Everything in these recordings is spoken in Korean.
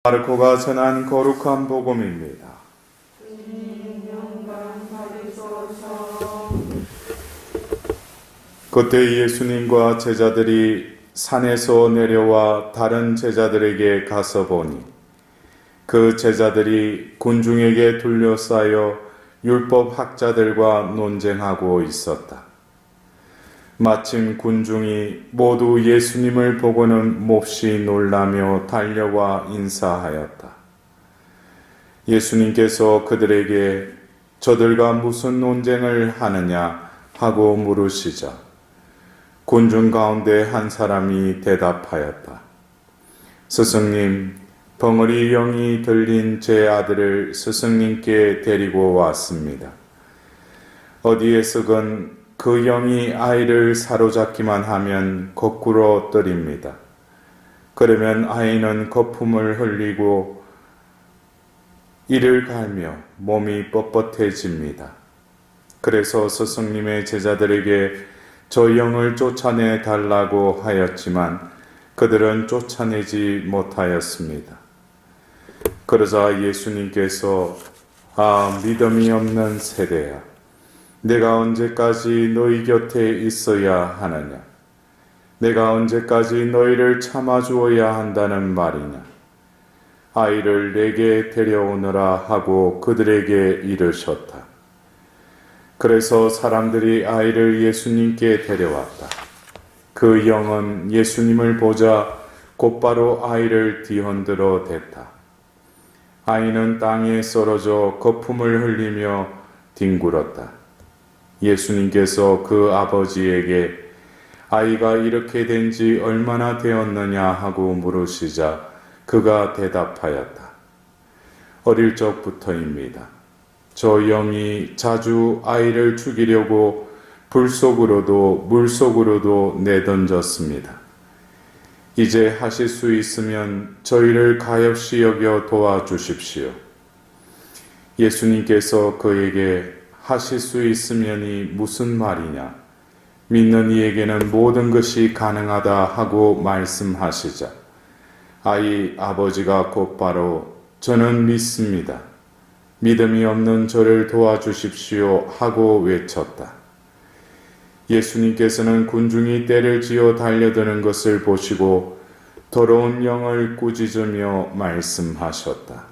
마르코가 전한 거룩한 복음입니다. 그때 예수님과 제자들이 산에서 내려와 다른 제자들에게 가서 보니 그 제자들이 군중에게 둘러싸여 율법 학자들과 논쟁하고 있었다. 마침 군중이 모두 예수님을 보고는 몹시 놀라며 달려와 인사하였다. 예수님께서 그들에게 저들과 무슨 논쟁을 하느냐 하고 물으시자 군중 가운데 한 사람이 대답하였다. 스승님, 벙어리 영이 들린 제 아들을 스승님께 데리고 왔습니다. 어디에서건 그 영이 아이를 사로잡기만 하면 거꾸로 때립니다. 그러면 아이는 거품을 흘리고 이를 갈며 몸이 뻣뻣해집니다. 그래서 스승님의 제자들에게 저 영을 쫓아내 달라고 하였지만 그들은 쫓아내지 못하였습니다. 그러자 예수님께서 믿음이 없는 세대야, 내가 언제까지 너희 곁에 있어야 하느냐? 내가 언제까지 너희를 참아주어야 한다는 말이냐? 아이를 내게 데려오너라 하고 그들에게 이르셨다. 그래서 사람들이 아이를 예수님께 데려왔다. 그 영은 예수님을 보자 곧바로 아이를 뒤흔들어 댔다. 아이는 땅에 쓰러져 거품을 흘리며 뒹굴었다. 예수님께서 그 아버지에게 아이가 이렇게 된 지 얼마나 되었느냐 하고 물으시자 그가 대답하였다. 어릴 적부터입니다. 저 영이 자주 아이를 죽이려고 불 속으로도 물 속으로도 내던졌습니다. 이제 하실 수 있으면 저희를 가엾이 여겨 도와주십시오. 예수님께서 그에게 하실 수 있으면이 무슨 말이냐? 믿는 이에게는 모든 것이 가능하다 하고 말씀하시자 아이 아버지가 곧바로 저는 믿습니다. 믿음이 없는 저를 도와주십시오 하고 외쳤다. 예수님께서는 군중이 떼를 지어 달려드는 것을 보시고 더러운 영을 꾸짖으며 말씀하셨다.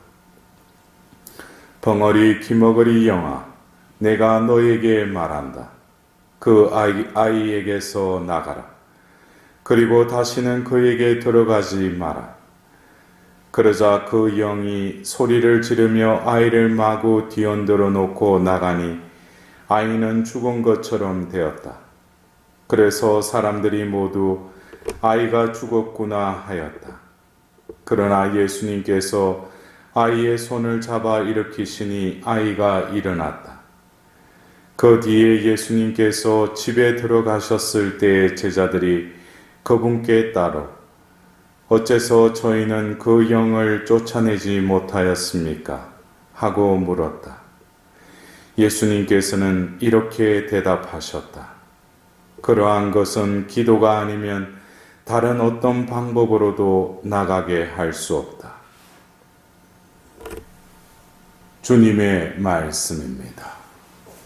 벙어리 기머거리 영아, 내가 너에게 말한다. 그 아이에게서 나가라. 그리고 다시는 그에게 들어가지 마라. 그러자 그 영이 소리를 지르며 아이를 마구 뒤흔들어 놓고 나가니 아이는 죽은 것처럼 되었다. 그래서 사람들이 모두 아이가 죽었구나 하였다. 그러나 예수님께서 아이의 손을 잡아 일으키시니 아이가 일어났다. 그 뒤에 예수님께서 집에 들어가셨을 때 제자들이 그분께 따로 어째서 저희는 그 영을 쫓아내지 못하였습니까? 하고 물었다. 예수님께서는 이렇게 대답하셨다. 그러한 것은 기도가 아니면 다른 어떤 방법으로도 나가게 할 수 없다. 주님의 말씀입니다.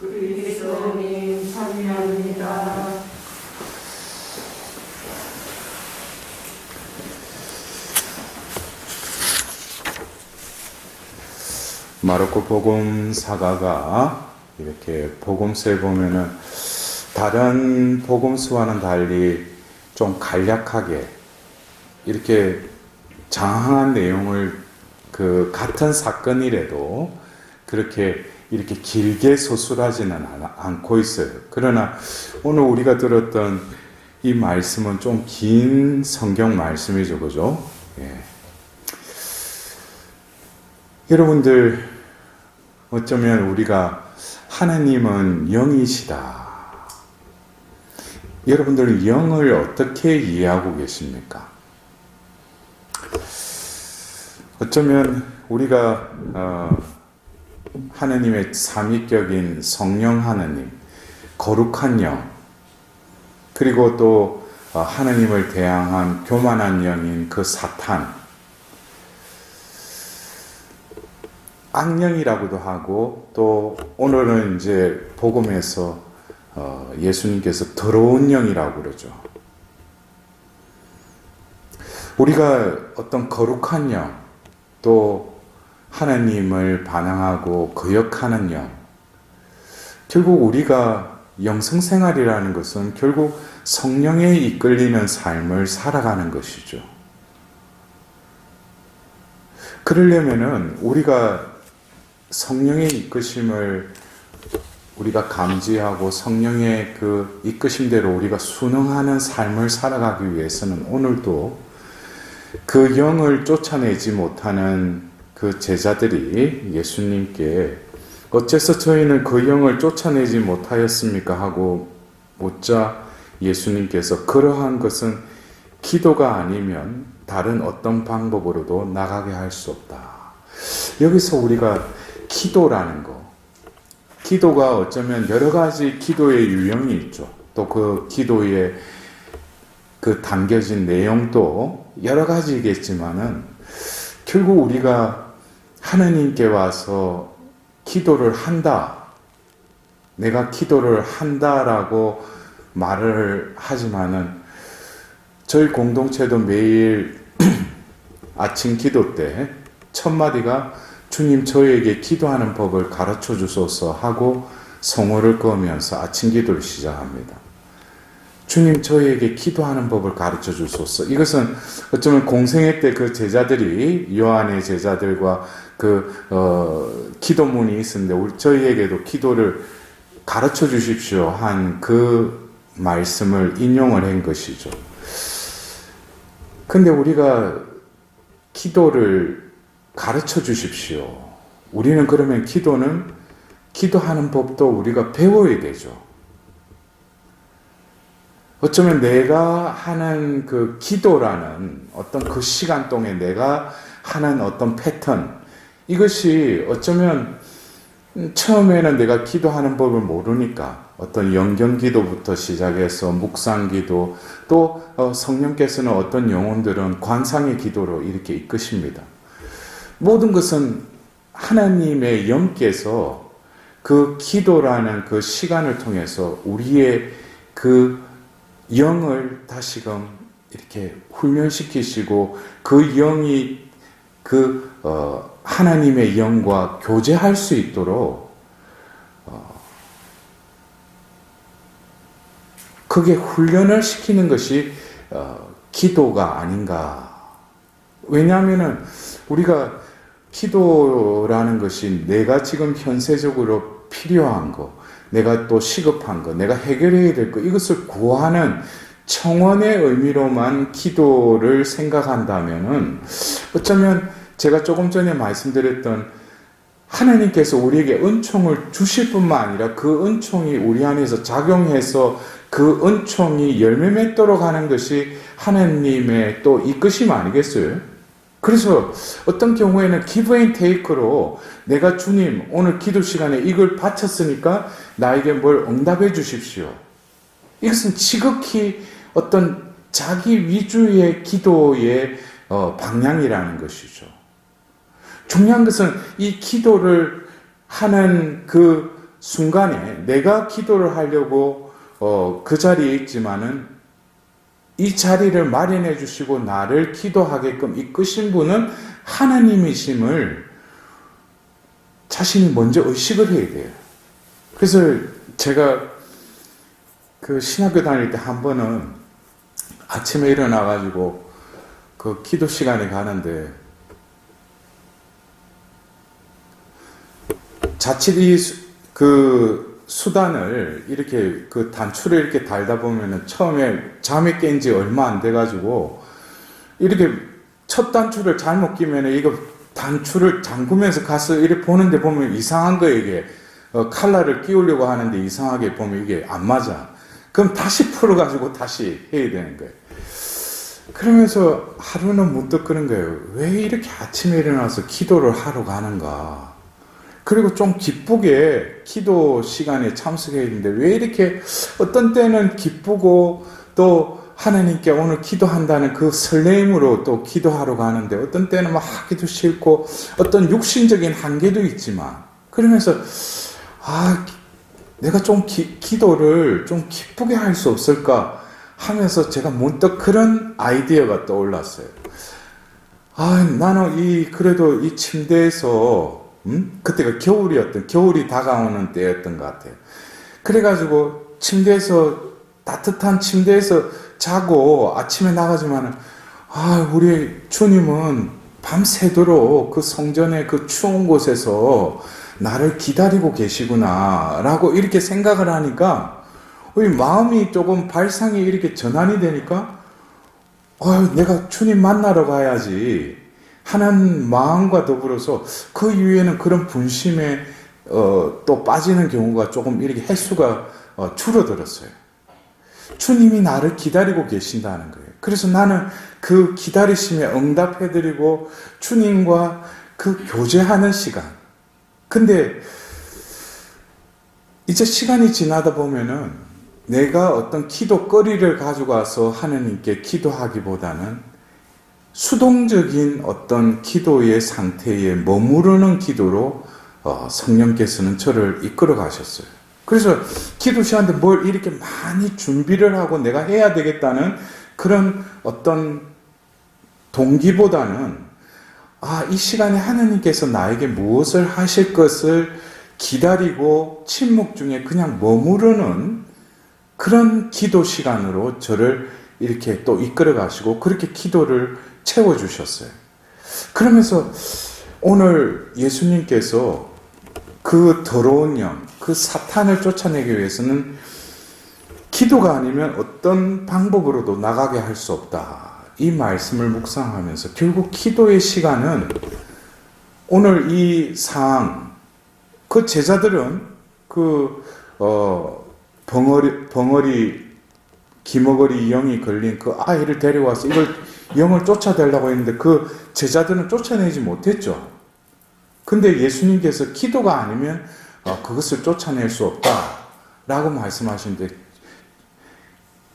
그리스도님 찬양합니다. 마르코 복음사가가 이렇게 복음서에 보면은 다른 복음서와는 달리 좀 간략하게 이렇게 장황한 내용을 그 같은 사건이라도 그렇게 이렇게 길게 서술하지는 않고 있어요. 그러나 오늘 우리가 들었던 이 말씀은 좀 긴 성경 말씀이죠, 그죠? 예. 여러분들 어쩌면 우리가 하나님은 영이시다. 여러분들은 영을 어떻게 이해하고 계십니까? 어쩌면 우리가 하나님의 삼위격인 성령 하나님, 거룩한 영, 그리고 또 하나님을 대항한 교만한 영인 그 사탄, 악령이라고도 하고 또 오늘은 이제 복음에서 예수님께서 더러운 영이라고 그러죠. 우리가 어떤 거룩한 영, 또 하나님을 반항하고 거역하는 영, 결국 우리가 영성생활이라는 것은 결국 성령에 이끌리는 삶을 살아가는 것이죠. 그러려면은 우리가 성령의 이끄심을 우리가 감지하고 성령의 그 이끄심대로 우리가 순응하는 삶을 살아가기 위해서는 오늘도 그 영을 쫓아내지 못하는 그 제자들이 예수님께 어째서 저희는 그 영을 쫓아내지 못하였습니까? 하고 묻자 예수님께서 그러한 것은 기도가 아니면 다른 어떤 방법으로도 나가게 할 수 없다. 여기서 우리가 기도라는 거, 기도가 어쩌면 여러 가지 기도의 유형이 있죠. 또 그 기도의 그 담겨진 내용도 여러 가지겠지만은 결국 우리가 하나님께 와서 기도를 한다, 내가 기도를 한다라고 말을 하지만은 저희 공동체도 매일 아침 기도 때 첫 마디가 주님 저에게 기도하는 법을 가르쳐 주소서 하고 성호를 꺼면서 아침 기도를 시작합니다. 주님 저에게 기도하는 법을 가르쳐 주소서. 이것은 어쩌면 공생애 때 그 제자들이 요한의 제자들과 기도문이 있었는데 저희에게도 기도를 가르쳐 주십시오 한 그 말씀을 인용을 한 것이죠. 근데 우리가 기도를 가르쳐 주십시오. 우리는 그러면 기도하는 법도 우리가 배워야 되죠. 어쩌면 내가 하는 그 기도라는 어떤 그 시간 동안에 내가 하는 어떤 패턴, 이것이 어쩌면 처음에는 내가 기도하는 법을 모르니까 어떤 영경기도부터 시작해서 묵상기도, 또 성령께서는 어떤 영혼들은 관상의 기도로 이렇게 이끄십니다. 모든 것은 하나님의 영께서 그 기도라는 그 시간을 통해서 우리의 그 영을 다시금 이렇게 훈련시키시고 그 영이 하나님의 영과 교제할 수 있도록 그게 훈련을 시키는 것이 기도가 아닌가. 왜냐하면은 우리가 기도라는 것이 내가 지금 현세적으로 필요한 거, 내가 또 시급한 거, 내가 해결해야 될 거, 이것을 구하는 청원의 의미로만 기도를 생각한다면은 어쩌면 제가 조금 전에 말씀드렸던 하나님께서 우리에게 은총을 주실 뿐만 아니라 그 은총이 우리 안에서 작용해서 그 은총이 열매 맺도록 하는 것이 하나님의 또 이끄심 아니겠어요? 그래서 어떤 경우에는 give and take로 내가 주님 오늘 기도 시간에 이걸 바쳤으니까 나에게 뭘 응답해 주십시오. 이것은 지극히 어떤 자기 위주의 기도의 방향이라는 것이죠. 중요한 것은 이 기도를 하는 그 순간에 내가 기도를 하려고 그 자리에 있지만은 이 자리를 마련해 주시고 나를 기도하게끔 이끄신 분은 하나님이심을 자신이 먼저 의식을 해야 돼요. 그래서 제가 그 신학교 다닐 때 한 번은 아침에 일어나가지고 그 기도 시간에 가는데 자칫 그 수단을 이렇게 그 단추를 이렇게 달다 보면은 처음에 잠이 깬 지 얼마 안 돼가지고 이렇게 첫 단추를 잘못 끼면은 이거 단추를 잠그면서 가서 이렇게 보는데 보면 이상한 거예요. 이게 칼날을 끼우려고 하는데 이상하게 보면 이게 안 맞아. 그럼 다시 풀어가지고 다시 해야 되는 거예요. 그러면서 하루는 문득 그런 거예요. 왜 이렇게 아침에 일어나서 기도를 하러 가는가? 그리고 좀 기쁘게 기도 시간에 참석해야 되는데 왜 이렇게 어떤 때는 기쁘고 또 하나님께 오늘 기도한다는 그 설레임으로 또 기도하러 가는데 어떤 때는 막 하기도 싫고 어떤 육신적인 한계도 있지만 그러면서 내가 좀 기도를 좀 기쁘게 할 수 없을까 하면서 제가 문득 그런 아이디어가 떠올랐어요. 나는 그래도 이 침대에서 그때가 겨울이 다가오는 때였던 것 같아요. 그래가지고 따뜻한 침대에서 자고 아침에 나가지만은 우리 주님은 밤새도록 그 성전의 그 추운 곳에서 나를 기다리고 계시구나 라고 이렇게 생각을 하니까 우리 마음이 조금 발상이 이렇게 전환이 되니까 내가 주님 만나러 가야지 하는 마음과 더불어서 그 이후에는 그런 분심에 또 빠지는 경우가 조금 이렇게 횟수가 줄어들었어요. 주님이 나를 기다리고 계신다는 거예요. 그래서 나는 그 기다리심에 응답해드리고 주님과 그 교제하는 시간. 근데 이제 시간이 지나다 보면은 내가 어떤 기도거리를 가지고 와서 하느님께 기도하기보다는 수동적인 어떤 기도의 상태에 머무르는 기도로 성령께서는 저를 이끌어 가셨어요. 그래서 기도 시간에 뭘 이렇게 많이 준비를 하고 내가 해야 되겠다는 그런 어떤 동기보다는 이 시간에 하나님께서 나에게 무엇을 하실 것을 기다리고 침묵 중에 그냥 머무르는 그런 기도 시간으로 저를 이렇게 또 이끌어 가시고 그렇게 기도를 채워주셨어요. 그러면서 오늘 예수님께서 그 더러운 영, 그 사탄을 쫓아내기 위해서는 기도가 아니면 어떤 방법으로도 나가게 할 수 없다. 이 말씀을 묵상하면서 결국 기도의 시간은 오늘 이 상황, 그 제자들은 기머거리 영이 걸린 그 아이를 데려와서 이걸 영을 쫓아내려고 했는데 그 제자들은 쫓아내지 못했죠. 근데 예수님께서 기도가 아니면 그것을 쫓아낼 수 없다라고 말씀하시는데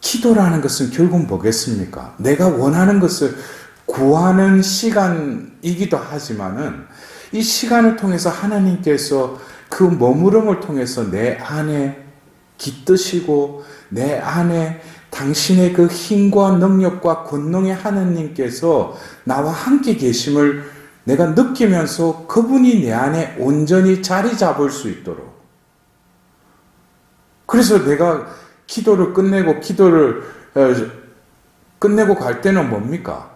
기도라는 것은 결국 뭐겠습니까? 내가 원하는 것을 구하는 시간이기도 하지만은 이 시간을 통해서 하나님께서 그 머무름을 통해서 내 안에 깃드시고 내 안에 당신의 그 힘과 능력과 권능의 하나님께서 나와 함께 계심을 내가 느끼면서 그분이 내 안에 온전히 자리 잡을 수 있도록. 그래서 내가 기도를 끝내고 갈 때는 뭡니까?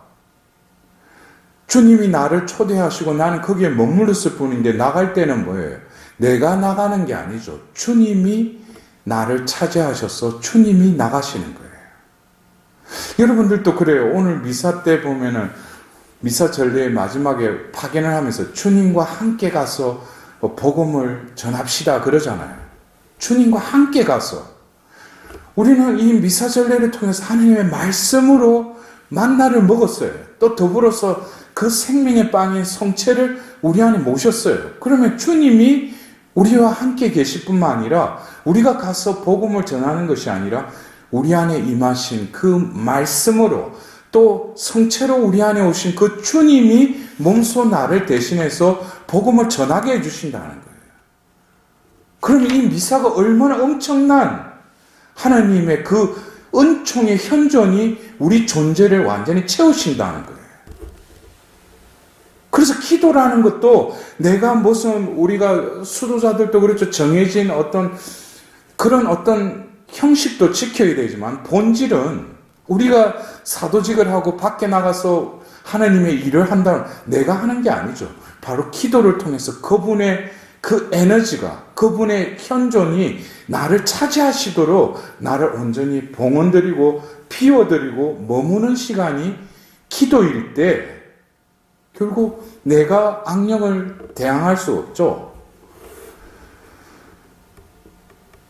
주님이 나를 초대하시고 나는 거기에 머물렀을 뿐인데 나갈 때는 뭐예요? 내가 나가는 게 아니죠. 주님이 나를 차지하셔서 주님이 나가시는 거예요. 여러분들도 그래요. 오늘 미사 때 보면은 미사 전례의 마지막에 파견을 하면서 주님과 함께 가서 복음을 전합시다 그러잖아요. 주님과 함께 가서 우리는 이 미사 전례를 통해서 하나님의 말씀으로 만나를 먹었어요. 또 더불어서 그 생명의 빵인 성체를 우리 안에 모셨어요. 그러면 주님이 우리와 함께 계실 뿐만 아니라 우리가 가서 복음을 전하는 것이 아니라 우리 안에 임하신 그 말씀으로 또 성체로 우리 안에 오신 그 주님이 몸소 나를 대신해서 복음을 전하게 해주신다는 거예요. 그러면 이 미사가 얼마나 엄청난 하나님의 그 은총의 현존이 우리 존재를 완전히 채우신다는 거예요. 그래서 기도라는 것도 내가 무슨 우리가 수도자들도 그렇죠. 정해진 그런 어떤 형식도 지켜야 되지만 본질은 우리가 사도직을 하고 밖에 나가서 하나님의 일을 한다면 내가 하는 게 아니죠. 바로 기도를 통해서 그분의 그 에너지가 그분의 현존이 나를 차지하시도록 나를 온전히 봉헌드리고 비워드리고 머무는 시간이 기도일 때 결국 내가 악령을 대항할 수 없죠.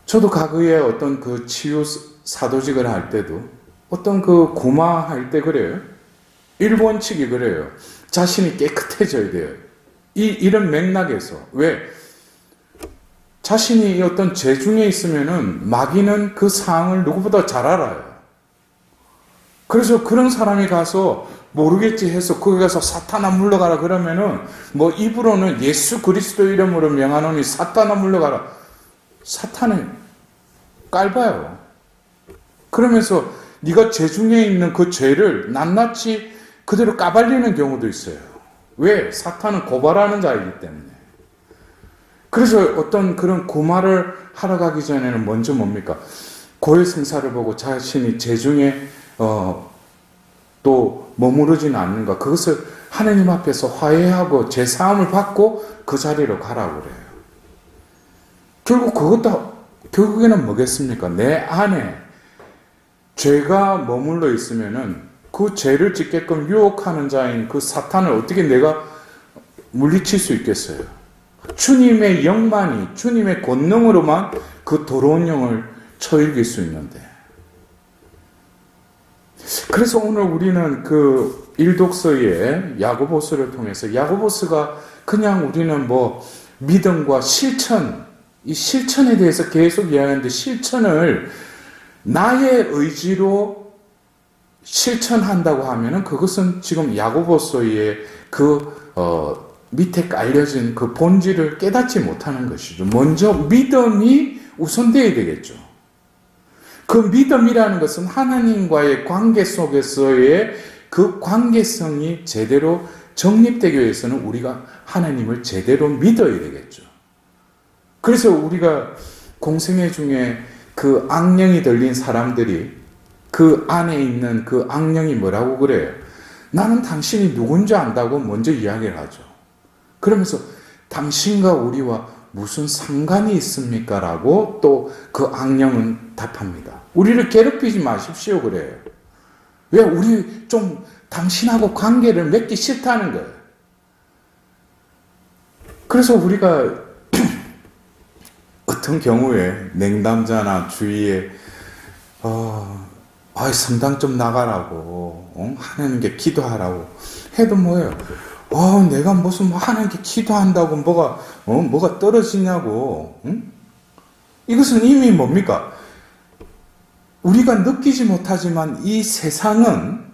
저도 과거에 어떤 그 치유 사도직을 할 때도 어떤 그 고마할 때 그래요. 일본 측이 그래요. 자신이 깨끗해져야 돼요. 이런 맥락에서. 왜? 자신이 어떤 죄 중에 있으면은 마귀는 그 상황을 누구보다 잘 알아요. 그래서 그런 사람이 가서 모르겠지 해서 거기 가서 사탄아 물러가라 그러면은 뭐 입으로는 예수 그리스도 이름으로 명하노니 사탄아 물러가라. 사탄은 깔봐요. 그러면서 네가 죄 중에 있는 그 죄를 낱낱이 그대로 까발리는 경우도 있어요. 왜? 사탄은 고발하는 자이기 때문에. 그래서 어떤 그런 고말을 하러 가기 전에는 먼저 뭡니까? 고해 성사를 보고 자신이 죄 중에 또 머무르지는 않는가, 그것을 하나님 앞에서 화해하고 죄 사함을 받고 그 자리로 가라고 그래요. 결국 그것도 결국에는 뭐겠습니까? 내 안에 죄가 머물러 있으면은 그 죄를 짓게끔 유혹하는 자인 그 사탄을 어떻게 내가 물리칠 수 있겠어요? 주님의 영만이, 주님의 권능으로만 그 더러운 영을 쳐일길 수 있는데. 그래서 오늘 우리는 그 일독서의 야고보서를 통해서, 야고보서가 그냥 우리는 뭐 믿음과 실천, 이 실천에 대해서 계속 이야기하는데, 실천을 나의 의지로 실천한다고 하면은 그것은 지금 야고보서의 밑에 깔려진 그 본질을 깨닫지 못하는 것이죠. 먼저 믿음이 우선되어야 되겠죠. 그 믿음이라는 것은 하나님과의 관계 속에서의 그 관계성이 제대로 정립되기 위해서는 우리가 하나님을 제대로 믿어야 되겠죠. 그래서 우리가 공생애 중에 그 악령이 들린 사람들이 그 안에 있는 그 악령이 뭐라고 그래요? 나는 당신이 누군지 안다고 먼저 이야기를 하죠. 그러면서 당신과 우리와 무슨 상관이 있습니까? 라고 또 그 악령은 답합니다. 우리를 괴롭히지 마십시오 그래요. 왜? 우리 좀 당신하고 관계를 맺기 싫다는 거예요. 그래서 우리가 어떤 경우에 냉담자나 주위에 성당 좀 나가라고 하나님께 기도하라고 해도 뭐예요? 내가 무슨 하나님께 기도한다고 뭐가 떨어지냐고. 응? 이것은 이미 뭡니까? 우리가 느끼지 못하지만 이 세상은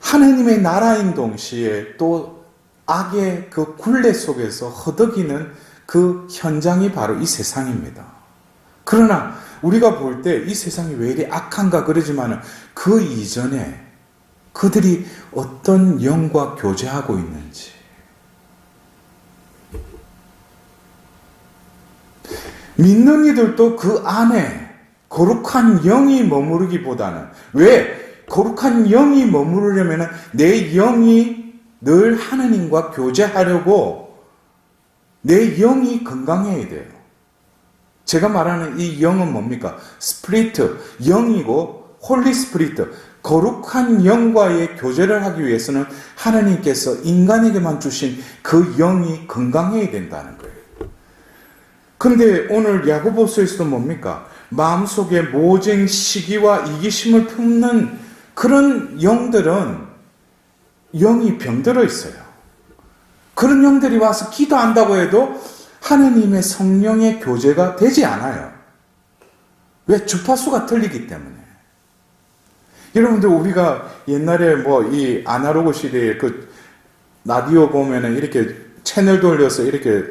하나님의 나라인 동시에 또 악의 그 굴레 속에서 허덕이는 그 현장이 바로 이 세상입니다. 그러나 우리가 볼 때 이 세상이 왜 이리 악한가 그러지만 그 이전에 그들이 어떤 영과 교제하고 있는지, 믿는 이들도 그 안에 거룩한 영이 머무르기보다는, 왜? 거룩한 영이 머무르려면 내 영이 늘 하나님과 교제하려고 내 영이 건강해야 돼요. 제가 말하는 이 영은 뭡니까? 스피리트, 영이고 홀리 스피리트, 거룩한 영과의 교제를 하기 위해서는 하나님께서 인간에게만 주신 그 영이 건강해야 된다는 거예요. 근데 오늘 야고보서에서도 뭡니까? 마음속에 모쟁, 시기와 이기심을 품는 그런 영들은 영이 병들어 있어요. 그런 영들이 와서 기도한다고 해도 하나님의 성령의 교제가 되지 않아요. 왜? 주파수가 틀리기 때문에. 여러분들, 우리가 옛날에 이 아날로그 시대에 그 라디오 보면은 이렇게 채널 돌려서 이렇게,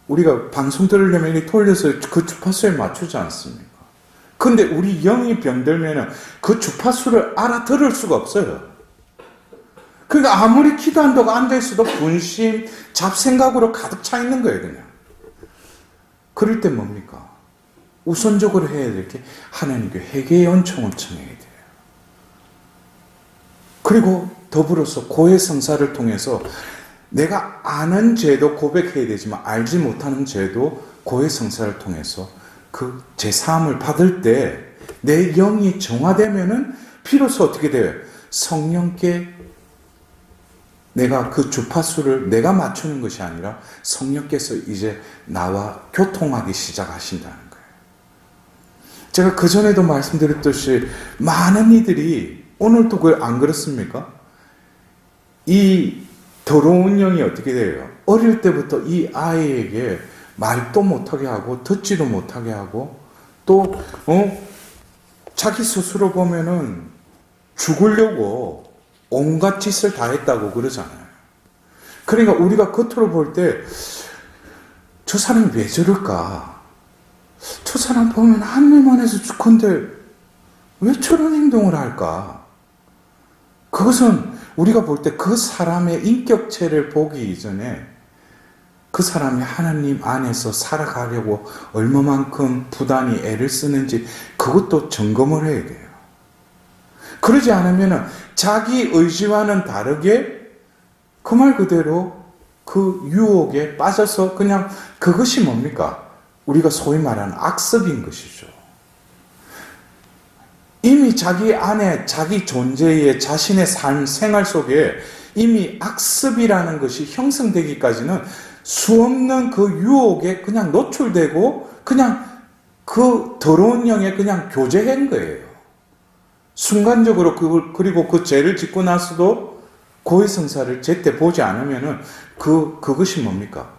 우리가 방송 들으려면 이렇게 돌려서 그 주파수에 맞추지 않습니까? 근데 우리 영이 병들면은 그 주파수를 알아들을 수가 없어요. 그러니까 아무리 기도한다고 앉아있어도 분심, 잡생각으로 가득 차 있는 거예요, 그냥. 그럴 때 뭡니까? 우선적으로 해야 될 게 하나님께 회개의 은총을 청해야 돼요. 그리고 더불어서 고해 성사를 통해서 내가 아는 죄도 고백해야 되지만 알지 못하는 죄도 고해 성사를 통해서 그 죄사함을 받을 때 내 영이 정화되면은 비로소 어떻게 돼요? 성령께 내가 그 주파수를 내가 맞추는 것이 아니라 성령께서 이제 나와 교통하기 시작하신다는 거예요. 제가 그전에도 말씀드렸듯이 많은 이들이 오늘도 안 그렇습니까? 이 더러운 영이 어떻게 돼요? 어릴 때부터 이 아이에게 말도 못하게 하고 듣지도 못하게 하고 또 자기 스스로 보면은 죽으려고 온갖 짓을 다 했다고 그러잖아요. 그러니까 우리가 겉으로 볼 때 저 사람이 왜 저럴까? 저 사람 보면 하늘만 해서 죽건데 왜 저런 행동을 할까? 그것은 우리가 볼 때 그 사람의 인격체를 보기 이전에 그 사람이 하나님 안에서 살아가려고 얼마만큼 부단히 애를 쓰는지 그것도 점검을 해야 돼요. 그러지 않으면 자기 의지와는 다르게 그 말 그대로 그 유혹에 빠져서 그냥 그것이 뭡니까? 우리가 소위 말하는 악습인 것이죠. 이미 자기 안에 자기 존재의 자신의 삶, 생활 속에 이미 악습이라는 것이 형성되기까지는 수없는 그 유혹에 그냥 노출되고 그냥 그 더러운 영에 그냥 교제한 거예요. 순간적으로 그리고 그 죄를 짓고 나서도 고해성사를 제때 보지 않으면은 그것이 뭡니까?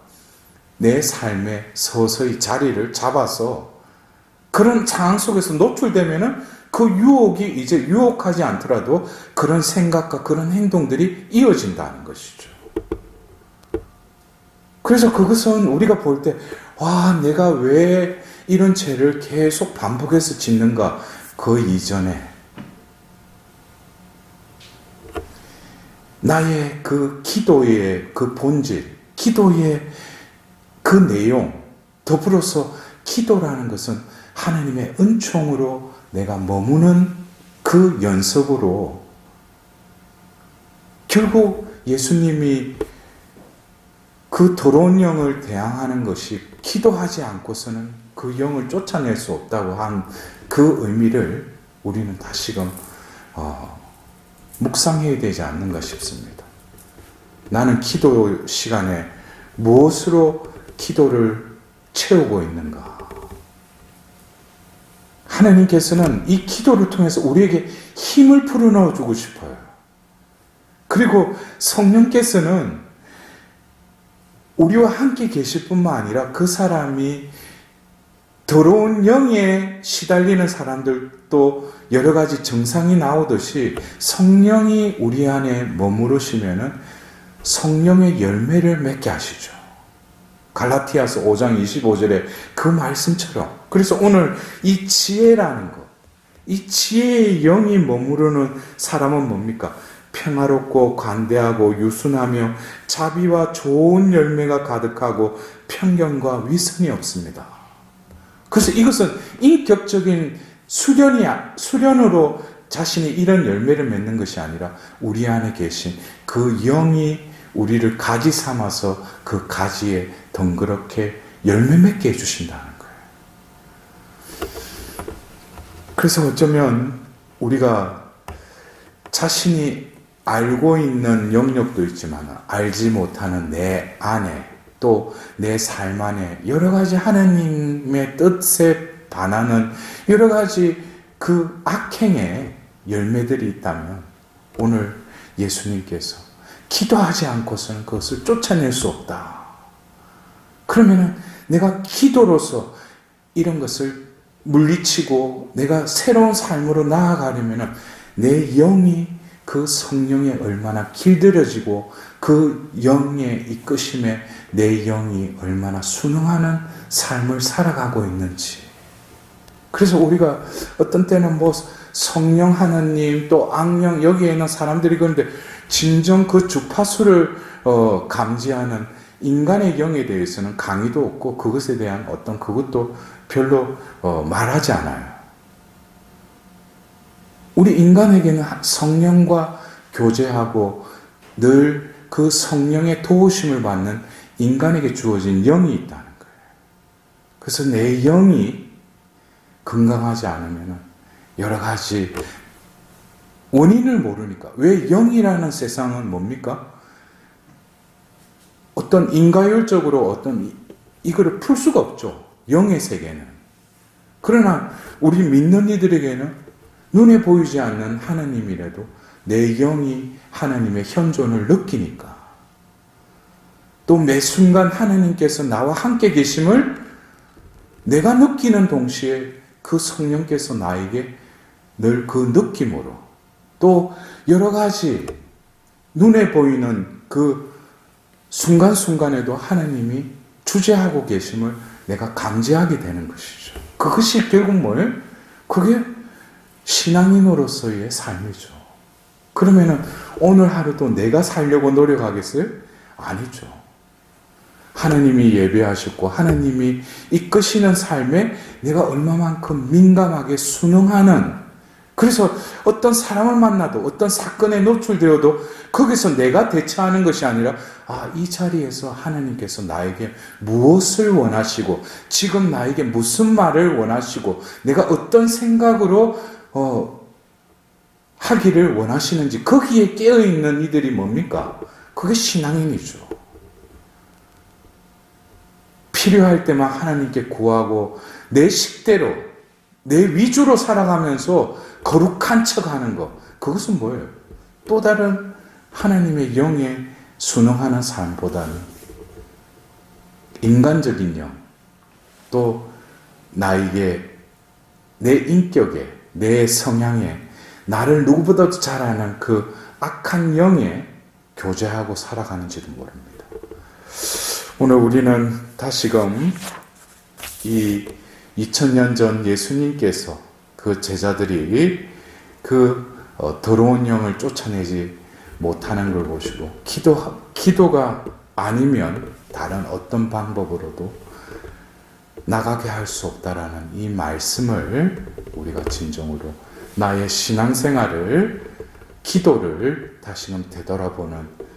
내 삶에 서서히 자리를 잡아서 그런 상황 속에서 노출되면은 그 유혹이 이제 유혹하지 않더라도 그런 생각과 그런 행동들이 이어진다는 것이죠. 그래서 그것은 우리가 볼 때, 와, 내가 왜 이런 죄를 계속 반복해서 짓는가? 그 이전에 나의 그 기도의 그 본질, 기도의 그 내용, 더불어서 기도라는 것은 하나님의 은총으로 내가 머무는 그 연습으로 결국 예수님이 그 더러운 영을 대항하는 것이 기도하지 않고서는 그 영을 쫓아낼 수 없다고 한 그 의미를 우리는 다시금 묵상해야 되지 않는가 싶습니다. 나는 기도 시간에 무엇으로 기도를 채우고 있는가? 하나님께서는 이 기도를 통해서 우리에게 힘을 불어넣어 주고 싶어요. 그리고 성령께서는 우리와 함께 계실 뿐만 아니라 그 사람이 더러운 영에 시달리는 사람들도 여러 가지 증상이 나오듯이 성령이 우리 안에 머무르시면은 성령의 열매를 맺게 하시죠. 갈라티아서 5장 25절에 그 말씀처럼. 그래서 오늘 이 지혜라는 것, 이 지혜의 영이 머무르는 사람은 뭡니까? 평화롭고 관대하고 유순하며 자비와 좋은 열매가 가득하고 편견과 위선이 없습니다. 그래서 이것은 인격적인 수련으로 자신이 이런 열매를 맺는 것이 아니라 우리 안에 계신 그 영이 우리를 가지 삼아서 그 가지에 덩그렇게 열매 맺게 해주신다는 거예요. 그래서 어쩌면 우리가 자신이 알고 있는 영역도 있지만 알지 못하는 내 안에 또 내 삶 안에 여러 가지 하나님의 뜻에 반하는 여러 가지 그 악행의 열매들이 있다면 오늘 예수님께서 기도하지 않고서는 그것을 쫓아낼 수 없다. 그러면은 내가 기도로서 이런 것을 물리치고 내가 새로운 삶으로 나아가려면은 내 영이 그 성령에 얼마나 길들여지고 그 영의 이끄심에 내 영이 얼마나 순응하는 삶을 살아가고 있는지. 그래서 우리가 어떤 때는 뭐 성령 하나님 또 악령 여기에 있는 사람들이 그런데 진정 그 주파수를 감지하는 인간의 영에 대해서는 강의도 없고 그것에 대한 어떤 그것도 별로 말하지 않아요. 우리 인간에게는 성령과 교제하고 늘 그 성령의 도우심을 받는 인간에게 주어진 영이 있다는 거예요. 그래서 내 영이 건강하지 않으면 여러 가지 원인을 모르니까. 왜 영이라는 세상은 뭡니까? 어떤 인과율적으로 어떤 이거를 풀 수가 없죠. 영의 세계는. 그러나 우리 믿는 이들에게는 눈에 보이지 않는 하나님이라도 내 영이 하나님의 현존을 느끼니까. 또 매 순간 하나님께서 나와 함께 계심을 내가 느끼는 동시에 그 성령께서 나에게 늘 그 느낌으로 또 여러 가지 눈에 보이는 그 순간순간에도 하나님이 주재하고 계심을 내가 감지하게 되는 것이죠. 그것이 결국 뭐예요? 그게 신앙인으로서의 삶이죠. 그러면은 오늘 하루도 내가 살려고 노력하겠어요? 아니죠. 하나님이 예배하셨고 하나님이 이끄시는 삶에 내가 얼마만큼 민감하게 순응하는, 그래서 어떤 사람을 만나도 어떤 사건에 노출되어도 거기서 내가 대처하는 것이 아니라 이 자리에서 하나님께서 나에게 무엇을 원하시고 지금 나에게 무슨 말을 원하시고 내가 어떤 생각으로 하기를 원하시는지 거기에 깨어있는 이들이 뭡니까? 그게 신앙인이죠. 필요할 때만 하나님께 구하고 내 식대로 내 위주로 살아가면서 거룩한 척하는 것, 그것은 뭐예요? 또 다른 하나님의 영에 순응하는 삶보다는 인간적인 영, 또 나에게 내 인격에 내 성향에 나를 누구보다도 잘 아는 그 악한 영에 교제하고 살아가는지도 모릅니다. 오늘 우리는 다시금 이 2000년 전 예수님께서 그 제자들이 그 더러운 영을 쫓아내지 못하는 걸 보시고 기도가 아니면 다른 어떤 방법으로도 나가게 할 수 없다라는 이 말씀을 우리가 진정으로 나의 신앙생활을, 기도를 다시금 되돌아보는